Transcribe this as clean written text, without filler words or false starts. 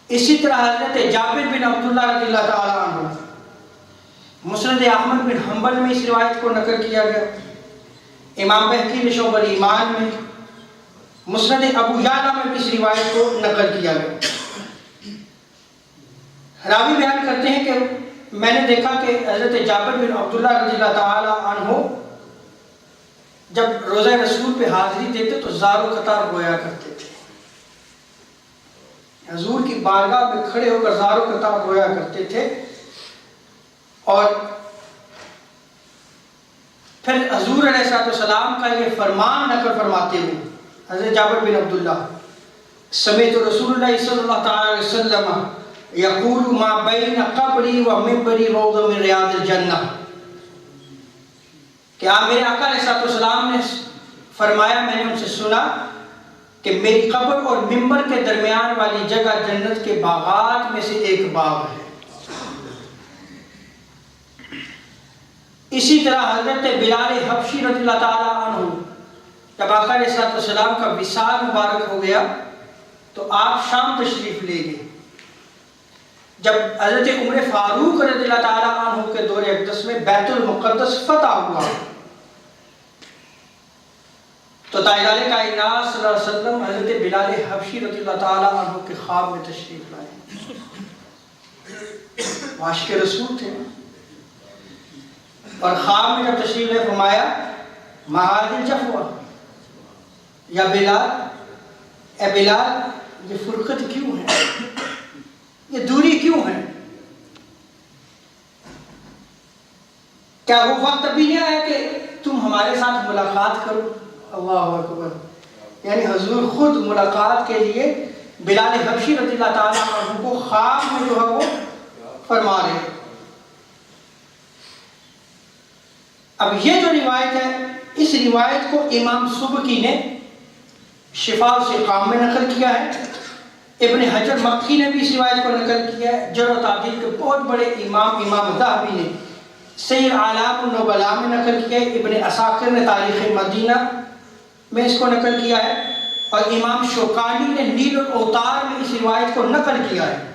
اسی طرح حضرت جابر بن عبداللہ رضی اللہ تعالیٰ عنہ، مسند احمد بن حنبل میں اس روایت کو نقل کیا گیا، امام بہقی نے شعب الایمان میں، مسند ابو یعلا میں بھی اس روایت کو نقل کیا گیا۔ راوی بیان کرتے ہیں کہ میں نے دیکھا کہ حضرت جابر بن عبداللہ رضی اللہ تعالیٰ عنہ جب روزہ رسول پہ حاضری دیتے تو زار و قطار رویا کرتے تھے، حضور کی بارگاہ میں کھڑے ہو کر زار و قطار رویا کرتے تھے، اور پھر حضور علیہ السلام کا یہ فرمان نقل فرماتے ہوئے حضرت جابر بن عبداللہ، سمیت رسول اللہ صلی اللہ تعالی علیہ وسلم یقول ما بین قبری و منبری روض من ریاض الجنہ، کہ آپ میرے آقا علیہ السلام نے فرمایا، میں نے ان سے سنا کہ میری قبر اور منبر کے درمیان والی جگہ جنت کے باغات میں سے ایک باغ ہے۔ اسی طرح حضرت بلال حبشی رضی اللہ تعالیٰ عنہ جب آقا علیہ السلام کا وصال مبارک ہو گیا تو آپ شام تشریف لے گئے۔ جب حضرت عمر فاروق رضی اللہ تعالیٰ عنہ کے دور اقدس میں بیت المقدس فتح ہوا تو تاجدار کائنات صلی اللہ علیہ وسلم حضرت بلال حبشی رضی اللہ تعالیٰ عنہ کے خواب میں تشریف لائے۔ عاشق رسول تھے، اور خواب میں جب تشریف لے فرمایا معاذ الجفوہ، یا بلال، اے بلال یہ فرقت کیوں ہے، یہ دوری کیوں ہے؟ کیا وہ وقت ابھی نہیں آیا کہ تم ہمارے ساتھ ملاقات کرو؟ اللہ اکبر، یعنی حضور خود ملاقات کے لیے بلال حبشی رضی اللہ تعالیٰ عنہ کو خواب میں جو ہے وہ فرما رہے ہیں۔ اب یہ جو روایت ہے، اس روایت کو امام سبکی نے شفاء السقام میں نقل کیا ہے، ابن حجر مکی نے بھی اس روایت کو نقل کیا ہے، جرح و تعدیل کے بہت بڑے امام ذہبی نے سیر اعلام النبلاء میں نقل کیا ہے، ابن عساکر نے تاریخ مدینہ میں اس کو نقل کیا ہے، اور امام شوکانی نے نیل الاوتار میں اس روایت کو نقل کیا ہے۔